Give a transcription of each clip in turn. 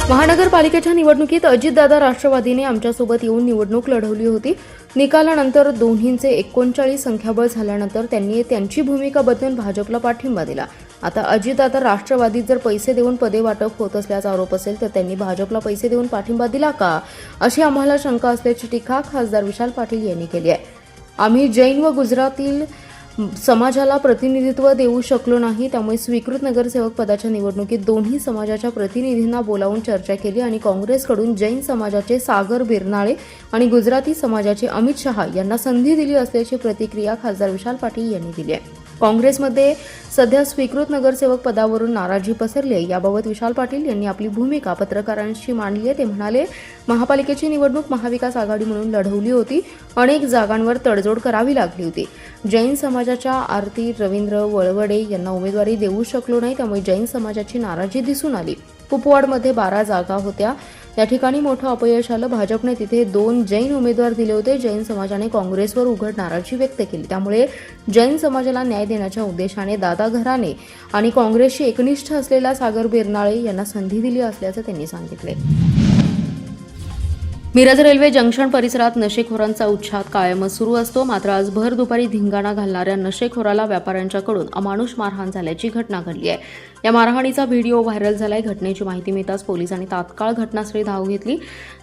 महानगरपालिकेच्या निवडणुकीत अजितदादा राष्ट्रवादीने आमच्यासोबत येऊन निवडणूक लढवली होती. निकालानंतर दोन्हींचे 39 संख्याबळ झाल्यानंतर त्यांनी त्यांची भूमिका बदलून भाजपला पाठिंबा दिला. आता अजितदादा राष्ट्रवादीत जर पैसे देऊन पदे वाटप होत असल्याचा आरोप असेल तर त्यांनी भाजपला पैसे देऊन पाठिंबा दिला का, अशी आम्हाला शंका असल्याची टीका खासदार विशाल पाटील यांनी केली आहे. आम्ही जैन व गुजरातील समाजाला प्रतिनिधित्व देऊ शकलो नाही, त्यामुळे स्वीकृत नगरसेवक पदाच्या निवडणुकीत दोन्ही समाजाच्या प्रतिनिधींना बोलावून चर्चा केली आणि काँग्रेसकडून जैन समाजाचे सागर बिरनाळे आणि गुजराती समाजाचे अमित शहा यांना संधी दिली असल्याची प्रतिक्रिया खासदार विशाल पाटील यांनी दिली आहे. काँग्रेसमध्ये सध्या स्वीकृत नगरसेवक पदावरून नाराजी पसरली आहे. याबाबत विशाल पाटील यांनी आपली भूमिका पत्रकारांशी मांडली आहे. ते म्हणाले, महापालिकेची निवडणूक महाविकास आघाडी म्हणून लढवली होती. अनेक जागांवर तडजोड करावी लागली होती. जैन समाजाच्या आरती रवींद्र वळवडे यांना उमेदवारी देऊ शकलो नाही, त्यामुळे जैन समाजाची नाराजी दिसून आली. कुपवाडमध्ये 12 जागा होत्या, या ठिकाणी मोठं अपयश आलं. भाजपने तिथे 2 जैन उमेदवार दिले होते. जैन समाजाने काँग्रेसवर उघड नाराजी व्यक्त केली. त्यामुळे जैन समाजाला न्याय देण्याच्या उद्देशाने दादा घराणे आणि काँग्रेसशी एकनिष्ठ असलेल्या सागर बिरनाळे यांना संधी दिली असल्याचं त्यांनी सांगितले. मिरज रेल्वे जंक्शन परिसरात नशेखोरांचा उच्छाद कायमच सुरू असतो. मात्र आज भर दुपारी धिंगाणा घालणाऱ्या नशेखोराला व्यापाऱ्यांच्याकडून अमानुष मारहाण झाल्याची घटना घडली आहे. या मारहाणीचा व्हिडिओ व्हायरल झालाय. घटनेची माहिती मिळताच पोलिसांनी तात्काळ घटनास्थळी धाव घेतली.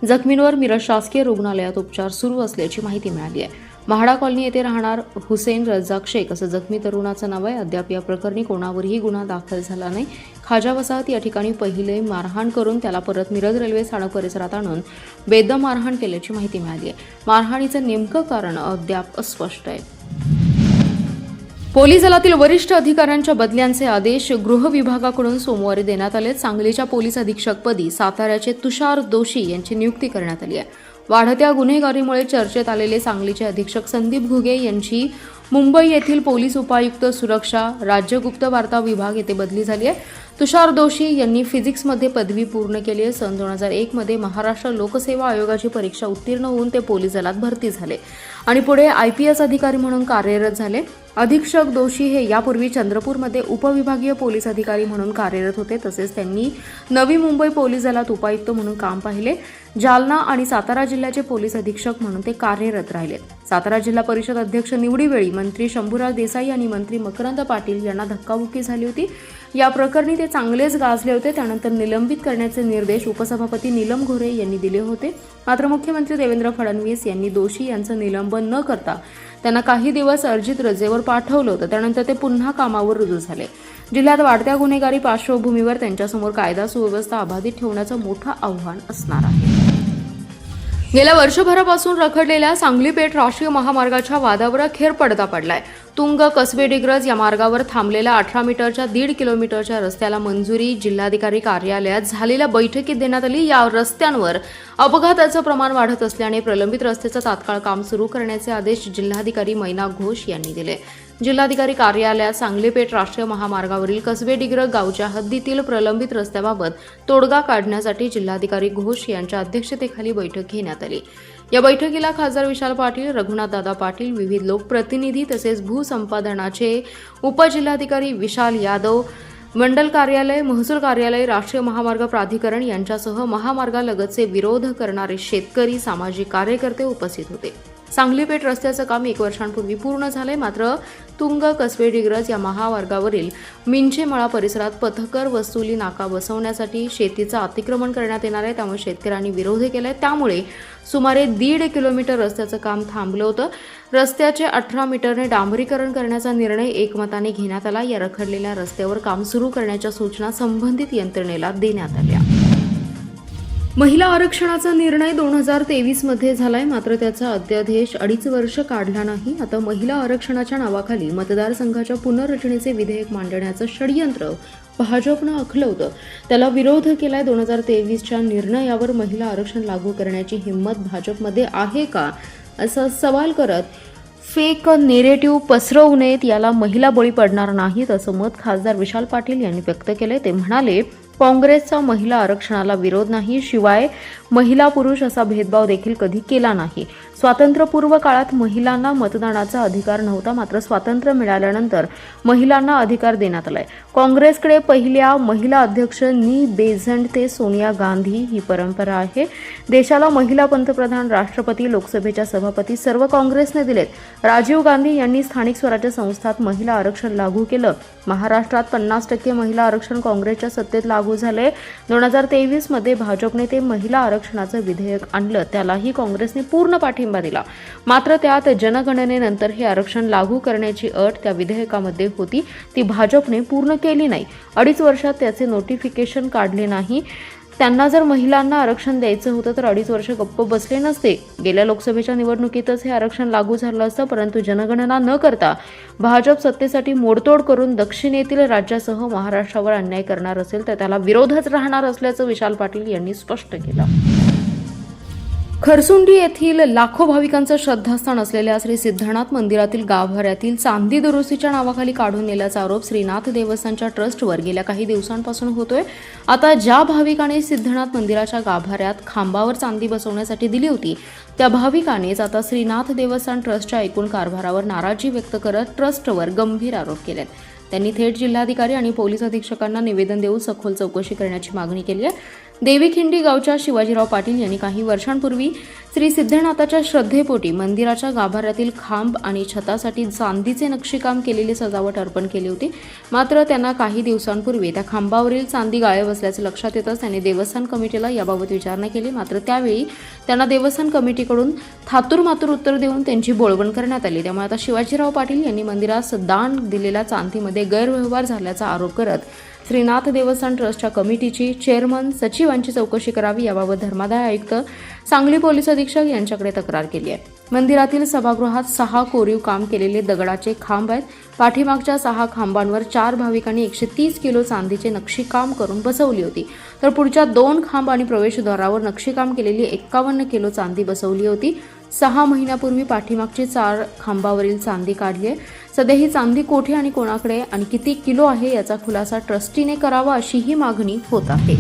जखमींवर मिरज शासकीय रुग्णालयात उपचार सुरू असल्याची माहिती मिळाली आहे. महाडा कॉलनी येथे राहणार हुसेन रज्जाक शेख असं जखमी तरुणाचं नाव आहे. अद्याप या प्रकरणी कोणावरही गुन्हा दाखल झाला नाही. खाजा वसाहत या ठिकाणी पहिले मारहाण करून त्याला परत मिरज रेल्वे स्थानक परिसरात आणून बेदम मारहाण केल्याची माहिती मिळाली आहे. मारहाणीचं नेमकं कारण अद्याप अस्पष्ट आहे. पोलीस दलातील वरिष्ठ अधिकाऱ्यांच्या बदल्यांचे आदेश गृह विभागाकडून सोमवारी देण्यात आले. सांगलीच्या पोलीस अधीक्षकपदी साताऱ्याचे तुषार दोशी यांची नियुक्ती करण्यात आली आहे. वाढत्या गुन्हेगारीमुळे चर्चेत आलेले सांगलीचे अधीक्षक संदीप घुगे यांची मुंबई येथील पोलीस उपायुक्त सुरक्षा राज्य गुप्त वार्ता विभाग येथे बदली झाली आहे. तुषार दोशी यांनी फिजिक्समध्ये पदवी पूर्ण केली आहे. सन 2001 मध्ये महाराष्ट्र लोकसेवा आयोगाची परीक्षा उत्तीर्ण होऊन ते पोलीस दलात भरती झाले आणि पुढे IPS अधिकारी म्हणून कार्यरत झाले. अधीक्षक दोशी हे यापूर्वी चंद्रपूरमध्ये उपविभागीय पोलीस अधिकारी म्हणून कार्यरत होते. तसेच त्यांनी नवी मुंबई पोलीस दलात उपायुक्त म्हणून काम पाहिले. जालना आणि सातारा जिल्ह्याचे पोलीस अधीक्षक म्हणून ते कार्यरत राहिले. सातारा जिल्हा परिषद अध्यक्ष निवडीवेळी मंत्री शंभूराज देसाई आणि मंत्री मकरंद पाटील यांना धक्काबुक्की झाली होती. या प्रकरणी ते चांगलेच गाजले होते. त्यानंतर निलंबित करण्याचे निर्देश उपसभापती नीलम घोरे यांनी दिले होते. मात्र मुख्यमंत्री देवेंद्र फडणवीस यांनी दोशी यांचं निलंबन न करता त्यांना काही दिवस अर्जित रजेवर पाठवलं होतं. त्यानंतर ते पुन्हा कामावर रुजू झाले. जिल्ह्यात वाढत्या गुन्हेगारी पार्श्वभूमीवर त्यांच्यासमोर कायदा सुव्यवस्था अबाधित ठेवण्याचं मोठं आव्हान असणार आहे. गेल्या वर्षभरापासून रखडलेल्या सांगली पेठ राष्ट्रीय महामार्गाच्या वादावर अखेर पडदा पडलाय. तुंग कसबे डिग्रज या मार्गावर थांबलेल्या 18 मीटरच्या 1.5 किलोमीटरच्या रस्त्याला मंजुरी जिल्हाधिकारी कार्यालयात झालेल्या बैठकीत देण्यात आली. या रस्त्यांवर अपघाताचं प्रमाण वाढत असल्याने प्रलंबित रस्त्याचं तात्काळ काम सुरू करण्याचे आदेश जिल्हाधिकारी मैना घोष यांनी दिले. जिल्हाधिकारी कार्यालयात सांगली पेठ राष्ट्रीय महामार्गावरील कसबे डिग्रज गावच्या हद्दीतील प्रलंबित रस्त्याबाबत तोडगा काढण्यासाठी जिल्हाधिकारी घोष यांच्या अध्यक्षतेखाली बैठक घेण्यात आली. या बैठकीला खासदार विशाल पाटील, रघुनाथदादा पाटील, विविध लोकप्रतिनिधी तसेच भूसंपादनाचे उपजिल्हाधिकारी विशाल यादव, मंडल कार्यालय, महसूल कार्यालय, राष्ट्रीय महामार्ग प्राधिकरण यांच्यासह महामार्गालगतचे विरोध करणारे शेतकरी, सामाजिक कार्यकर्ते उपस्थित होते. सांगली पेठ रस्त्याचं काम 1 वर्षांपूर्वी पूर्ण झालंय. मात्र तुंग कसबे डिग्रज या महामार्गावरील मिंचेमळा परिसरात पथकर वसुली नाका बसवण्यासाठी शेतीचं अतिक्रमण करण्यात येणार आहे. त्यामुळे शेतकऱ्यांनी विरोध केलाय. त्यामुळे सुमारे 1.5 किलोमीटर रस्त्याचं काम थांबलं होतं. रस्त्याचे 18 मीटरने डांबरीकरण करण्याचा निर्णय एकमताने घेण्यात आला. या रखडलेल्या रस्त्यावर काम सुरू करण्याच्या सूचना संबंधित यंत्रणेला देण्यात आल्या. महिला आरक्षणाचा निर्णय 2023 मध्ये झालाय. मात्र त्याचा अध्यादेश 2.5 वर्ष काढला नाही. आता महिला आरक्षणाच्या नावाखाली मतदारसंघाच्या पुनर्रचनेचे विधेयक मांडण्याचं षडयंत्र भाजपनं आखलं होतं. त्याला विरोध केलाय. 2023च्या निर्णयावर महिला आरक्षण लागू करण्याची हिंमत भाजपमध्ये आहे का, असा सवाल करत फेक नेरेटिव्ह पसरवू नयेत, याला महिला बळी पडणार नाहीत असं मत खासदार विशाल पाटील यांनी व्यक्त केलंय. ते म्हणाले, काँग्रेसचा महिला आरक्षणाला विरोध नाही, शिवाय महिला पुरुष असा भेदभाव देखील कधी केला नाही. स्वातंत्र्यपूर्व काळात महिलांना मतदानाचा अधिकार नव्हता, मात्र स्वातंत्र्य मिळाल्यानंतर महिलांना अधिकार देण्यात आलाय. काँग्रेसकडे पहिल्या महिला अध्यक्ष नी बेझंट ते सोनिया गांधी ही परंपरा आहे. देशाला महिला पंतप्रधान, राष्ट्रपती, लोकसभेच्या सभापती सर्व काँग्रेसने दिलेत. राजीव गांधी यांनी स्थानिक स्वराज्य संस्थात महिला आरक्षण लागू केलं. महाराष्ट्रात 50% महिला आरक्षण काँग्रेसच्या सत्तेत लागू झाले. 2023 मध्ये भाजपने ते महिला आरक्षणाचं विधेयक आणलं, त्यालाही काँग्रेसने पूर्ण पाठिंबा दिला. मात्र त्यात जनगणनेनंतर हे आरक्षण लागू करण्याची अट त्या विधेयकामध्ये होती, ती भाजपने पूर्ण केली नाही. 2.5 वर्षात त्याचे नोटिफिकेशन काढले नाही. त्यांना जर महिलांना आरक्षण द्यायचं होतं तर 2.5 वर्ष गप्प बसले नसते. गेल्या लोकसभेच्या निवडणुकीतच हे आरक्षण लागू झालं असतं, परंतु जनगणना न करता भाजप सत्तेसाठी मोडतोड करून दक्षिणेतील राज्यासह महाराष्ट्रावर अन्याय करणार असेल तर त्याला विरोधच राहणार असल्याचं विशाल पाटील यांनी स्पष्ट केलं. खरसुंडी येथील लाखो भाविकांचं श्रद्धास्थान असलेल्या श्री सिद्धनाथ मंदिरातील गाभाऱ्यातील चांदी दुरुस्तीच्या नावाखाली काढून नेल्याचा आरोप श्रीनाथ देवस्थानच्या ट्रस्टवर गेल्या काही दिवसांपासून होतोय. आता ज्या भाविकाने सिद्धनाथ मंदिराच्या गाभाऱ्यात खांबावर चांदी बसवण्यासाठी दिली होती, त्या भाविकानेच आता श्रीनाथ देवस्थान ट्रस्टच्या एकूण कारभारावर नाराजी व्यक्त करत ट्रस्टवर गंभीर आरोप केलेत. त्यांनी थेट जिल्हाधिकारी आणि पोलीस अधीक्षकांना निवेदन देऊन सखोल चौकशी करण्याची मागणी केली आहे. देवीखिंडी गावच्या शिवाजीराव पाटील यांनी काही वर्षांपूर्वी श्री सिद्धनाथाच्या श्रद्धेपोटी मंदिराच्या गाभाऱ्यातील खांब आणि छतासाठी चांदीचे नक्षीकाम केलेली सजावट अर्पण केली होती. मात्र त्यांना काही दिवसांपूर्वी त्या खांबावरील चांदी गायब असल्याचे लक्षात येताच त्यांनी देवस्थान कमिटीला याबाबत विचारणा केली. मात्र त्यावेळी त्यांना देवस्थान कमिटीकडून थातूरमातूर उत्तर देऊन त्यांची बोळवण करण्यात आली. त्यामुळे आता शिवाजीराव पाटील यांनी मंदिरास दान दिलेल्या चांदीमध्ये गैरव्यवहार झाल्याचा आरोप करत श्रीनाथ देवस्थान ट्रस्टच्या कमिटीची चेअरमन, सचिवांची चौकशी करावी याबाबत धर्मादाय आयुक्त, सांगली पोलीस अधीक्षक यांच्याकडे तक्रार केली आहे. मंदिरातील सभागृहात 6 कोरीव काम केलेले दगडाचे खांब आहेत. पाठीमागच्या 6 खांबांवर 4 भाविकांनी 130 किलो चांदीचे नक्षीकाम करून बसवली होती, तर पुढच्या 2 खांब आणि प्रवेशद्वारावर नक्षीकाम केलेली 51 किलो चांदी बसवली होती. 6 महिन्यापूर्वी पाठीमागची 4 खांबावरील चांदी काढली आहे. सध्या ही चांदी कोठे आणि कोणाकडे आणि किती किलो आहे याचा खुलासा ट्रस्टीने करावा अशीही मागणी होत आहे.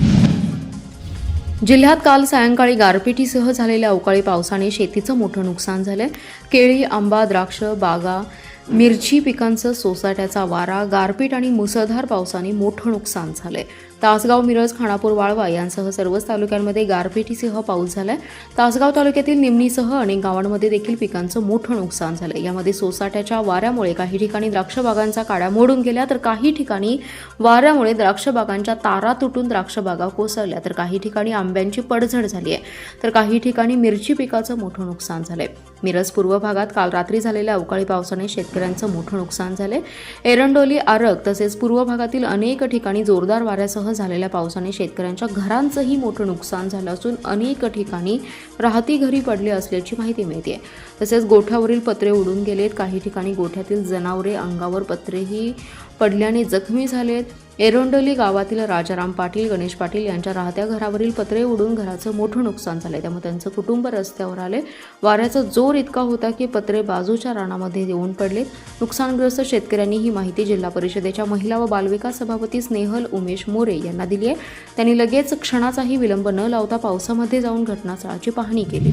जिल्ह्यात काल सायंकाळी गारपिटीसह झालेल्या अवकाळी पावसाने शेतीचं मोठं नुकसान झालंय. केळी, आंबा, द्राक्ष बागा, मिरची पिकांचं सोसाट्याचा वारा, गारपीट आणि मुसळधार पावसाने मोठं नुकसान झालंय. तासगाव, मिरज, खानापूर, वाळवा यांसह सर्वच तालुक्यांमध्ये गारपिटीसह पाऊस झालाय. तासगाव तालुक्यातील निमणीसह अनेक गावांमध्ये देखील पिकांचं मोठं नुकसान झालंय. यामध्ये सोसाट्याच्या वाऱ्यामुळे काही ठिकाणी द्राक्ष बागांच्या काड्या मोडून गेल्या, तर काही ठिकाणी वाऱ्यामुळे द्राक्ष बागांच्या तारा तुटून द्राक्ष बागा कोसळल्या, तर काही ठिकाणी आंब्यांची पडझड झाली आहे, तर काही ठिकाणी मिरची पिकाचं मोठं नुकसान झालंय. मिरज पूर्व भागात काल रात्री झालेल्या अवकाळी पावसाने शेतकऱ्यांचं मोठं नुकसान झालंय. एरंडोली, आरग तसेच पूर्व भागातील अनेक ठिकाणी जोरदार वाऱ्यासह झालेल्या पावसाने शेतकऱ्यांच्या घरांचंही मोठं नुकसान झालं असून अनेक ठिकाणी राहती घरी पडले असल्याची माहिती मिळते. तसेच गोठ्यावरील पत्रे उडून गेलेत. काही ठिकाणी गोठ्यातील जनावरे अंगावर पत्रेही पडल्याने जखमी झालेत. एरंडोली गावातील राजाराम पाटील, गणेश पाटील यांच्या राहत्या घरावरील पत्रे उडून घराचं मोठं नुकसान झालंय. त्यामुळे त्यांचं कुटुंब रस्त्यावर आले. वाऱ्याचा जोर इतका होता की पत्रे बाजूच्या रानामध्ये येऊन पडलेत. नुकसानग्रस्त शेतकऱ्यांनी ही माहिती जिल्हा परिषदेच्या महिला व बालविकास सभापती स्नेहल उमेश मोरे यांना दिली आहे. त्यांनी लगेच क्षणाचाही विलंब न लावता पावसामध्ये जाऊन घटनास्थळाची पाहणी केली.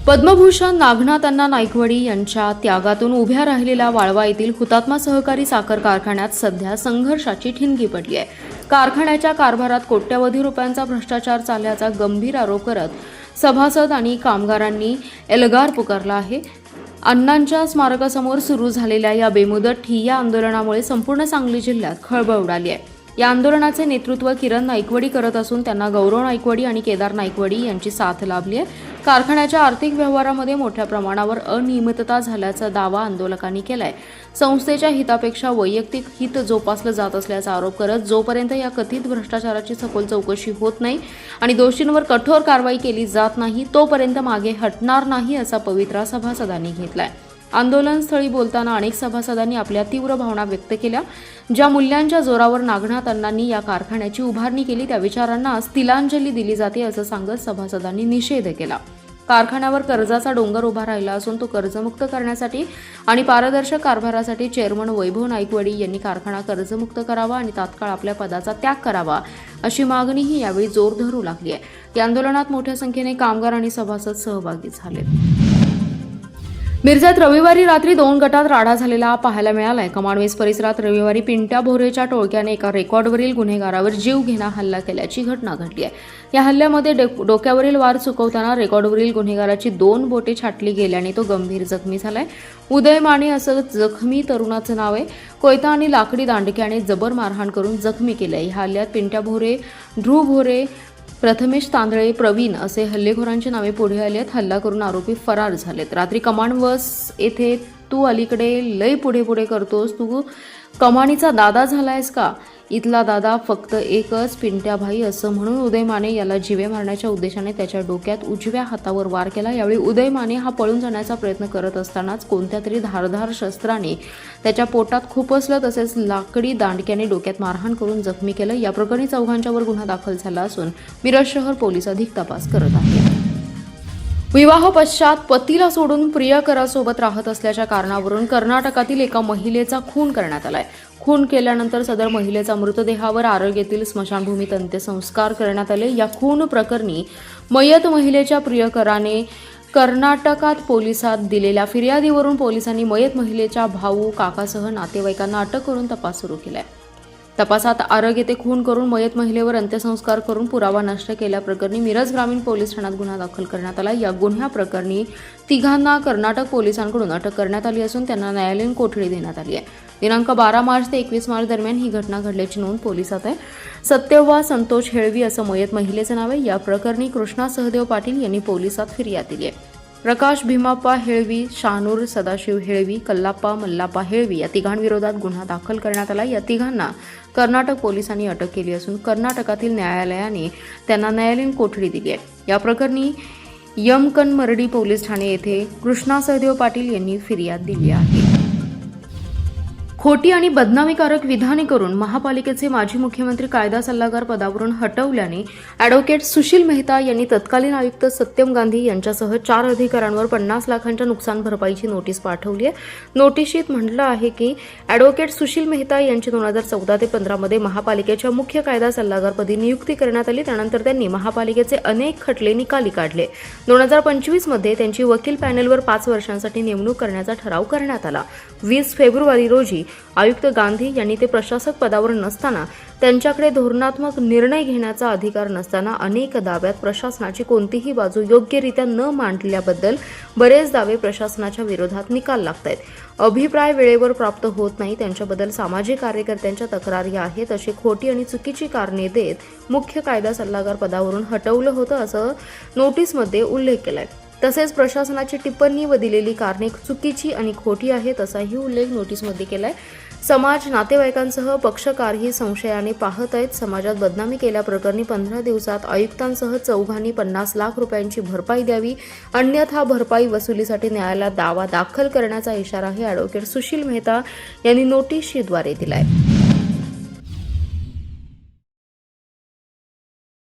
पद्मभूषण नागनाथअण्णा नाईकवाडी यांच्या त्यागातून उभ्या राहिलेल्या वाळवा येथील हुतात्मा सहकारी साखर कारखान्यात सध्या संघर्षाची ठिणगी पडली आहे. कारखान्याच्या कारभारात कोट्यवधी रुपयांचा भ्रष्टाचार चालल्याचा गंभीर आरोप करत सभासद आणि कामगारांनी एल्गार पुकारला आहे. अण्णांच्या स्मारकासमोर सुरू झालेल्या या बेमुदत ठिय्या आंदोलनामुळे संपूर्ण सांगली जिल्ह्यात खळबळ उडाली आहे. या आंदोलनाचे नेतृत्व किरण नाईकवाडी करत असून त्यांना गौरव नाईकवाडी आणि केदार नाईकवाडी यांची साथ लाभली आहे. कारखान्याच्या आर्थिक व्यवहारामध्ये मोठ्या प्रमाणावर अनियमितता झाल्याचा दावा आंदोलकांनी केलाय. संस्थेच्या हितापेक्षा वैयक्तिक हित जोपासलं जात असल्याचा आरोप करत जोपर्यंत या कथित भ्रष्टाचाराची सखोल चौकशी होत नाही आणि दोषींवर कठोर कारवाई केली जात नाही तोपर्यंत मागे हटणार नाही असा पवित्रा सभासदांनी घेतलाय. आंदोलनस्थळी बोलताना अनेक सभासदांनी आपल्या तीव्र भावना व्यक्त केल्या. ज्या मूल्यांच्या जोरावर नागनाथ अण्णांनी या कारखान्याची उभारणी केली त्या विचारांना तिलांजली दिली जाते असं सांगत सभासदांनी निषेध केला. कारखान्यावर कर्जाचा डोंगर उभा राहिला असून तो कर्जमुक्त करण्यासाठी आणि पारदर्शक कारभारासाठी चेअरमन वैभव नाईकवाडी यांनी कारखाना कर्जमुक्त करावा आणि तात्काळ आपल्या पदाचा त्याग करावा अशी मागणीही यावेळी जोर धरू लागली आहे. या आंदोलनात मोठ्या संख्येने कामगार आणि सभासद सहभागी झाले. मिरजेत रविवारी रात्री 2 गटात राडा झालेला पाहायला मिळालाय. कमाडवेस परिसरात रविवारी पिंट्या भोरेच्या टोळक्याने एका रेकॉर्डवरील गुन्हेगारावर जीवघेणा हल्ला केल्याची घटना घडली आहे. या हल्ल्यामध्ये डोक्यावरील वार चुकवताना रेकॉर्डवरील गुन्हेगाराची 2 बोटे छाटली गेल्याने तो गंभीर जखमी झालाय. उदय माने असं जखमी तरुणाचं नाव आहे. कोयता आणि लाकडी दांडक्याने जबर मारहाण करून जखमी केलंय. या हल्ल्यात पिंट्या भोरे, ध्रुव भोरे, प्रथमेश तांदळे, प्रवीण असे हल्लेखोरांची नावे पुढे आली आहेत. हल्ला करून आरोपी फरार झालेत. रात्री कमांडवस येथे तू अलीकडे लय पुढे पुढे करतोस, तू कमानीचा दादा झालायस का? इथला दादा फक्त एकच पिंट्याभाई असं म्हणून उदय माने याला जीवे मारण्याच्या उद्देशाने त्याच्या डोक्यात उजव्या हातावर वार केला. यावेळी उदय माने हा पळून जाण्याचा प्रयत्न करत असतानाच कोणत्या तरी धारदार शस्त्राने त्याच्या पोटात खुपसलं, तसेच लाकडी दांडक्याने डोक्यात मारहाण करून जखमी केलं. या प्रकरणी चौघांच्यावर गुन्हा दाखल झाला असून मिरज शहर पोलीस अधिक तपास करत आहेत. विवाह पश्चात पतीला सोडून प्रियकरासोबत राहत असल्याच्या कारणावरून कर्नाटकातील एका महिलेचा खून करण्यात आलाय. खून केल्यानंतर सदर महिलेचा मृतदेहावर आरग येथील स्मशानभूमीत अंत्यसंस्कार करण्यात आले. या खून प्रकरणी मयत महिलेच्या प्रियकराने कर्नाटकात पोलिसात दिलेल्या फिर्यादीवरून पोलिसांनी मयत महिलेच्या भाऊ, काकासह नातेवाईकांना अटक करून तपास सुरू केलाय. तपासात आरग येथे खून करून मयत महिलेवर अंत्यसंस्कार करून पुरावा नष्ट केल्याप्रकरणी मिरज ग्रामीण पोलीस ठाण्यात गुन्हा दाखल करण्यात आला. या गुन्ह्याप्रकरणी तिघांना कर्नाटक पोलिसांकडून अटक करण्यात आली असून त्यांना न्यायालयीन कोठडी देण्यात आली आहे. दिनांक 12 मार्च ते 21 मार्च दरम्यान ही घटना घडल्याची नोंद पोलिसात आहे. सत्यव्वा संतोष हेळवी असं मयत महिलेचं नाव आहे. या प्रकरणी कृष्णा सहदेव पाटील यांनी पोलिसात फिर्याद दिली आहे. प्रकाश भीमाप्पा हेळवी, शानूर सदाशिव हेळवी, कल्लाप्पा मल्लाप्पा हेळवी या तिघांविरोधात गुन्हा दाखल करण्यात आला. या तिघांना कर्नाटक पोलिसांनी अटक केली असून कर्नाटकातील न्यायालयाने त्यांना न्यायालयीन कोठडी दिली आहे. या प्रकरणी यमकनमर्डी पोलीस ठाणे येथे कृष्णा सहदेव पाटील यांनी फिर्याद दिली आहे. खोटी आणि बदनामीकारक विधाने करून महापालिकेचे माजी मुख्यमंत्री कायदा सल्लागार पदावरून हटवल्याने अॅडव्होकेट सुशील मेहता यांनी तत्कालीन आयुक्त सत्यम गांधी यांच्यासह 4 अधिकाऱ्यांवर 50 लाखांच्या नुकसान भरपाईची नोटीस पाठवली आहे. नोटिशीत म्हटलं आहे की अॅडव्होकेट सुशील मेहता यांची 2014 ते 15 मध्ये महापालिकेच्या मुख्य कायदा सल्लागारपदी नियुक्ती करण्यात आली. त्यानंतर त्यांनी महापालिकेचे अनेक खटले निकाली काढले. 2025 मध्ये त्यांची वकील पॅनेलवर 5 वर्षांसाठी नेमणूक करण्याचा ठराव करण्यात आला. 20 फेब्रुवारी रोजी आयुक्त गांधी यांनी ते प्रशासक पदावर नसताना, त्यांच्याकडे धोरणात्मक निर्णय घेण्याचा अधिकार नसताना अनेक दाव्यात प्रशासनाची कोणतीही बाजू योग्यरित्या न मांडल्याबद्दल बरेच दावे प्रशासनाच्या विरोधात निकाल लागतायत. अभिप्राय वेळेवर प्राप्त होत नाही, त्यांच्याबद्दल सामाजिक कार्यकर्त्यांच्या तक्रारी आहेत अशी खोटी आणि चुकीची कारणे देत मुख्य कायदा सल्लागार पदावरून हटवलं होतं असं नोटीसमध्ये उल्लेख केलाय. तसेच प्रशासनाची टिप्पणी व दिलेली कारणे चुकीची आणि खोटी आहेत असाही उल्लेख नोटीसमध्ये केलाय. समाज, नातेवाईकांसह पक्षकारही संशयाने पाहत आहेत. समाजात बदनामी केल्याप्रकरणी 15 दिवसात आयुक्तांसह चौघांनी 50 लाख रुपयांची भरपाई द्यावी, अन्यथा भरपाई वसुलीसाठी न्यायालयात दावा दाखल करण्याचा इशाराही अॅडव्होकेट सुशील मेहता यांनी नोटीसद्वारे दिलाय.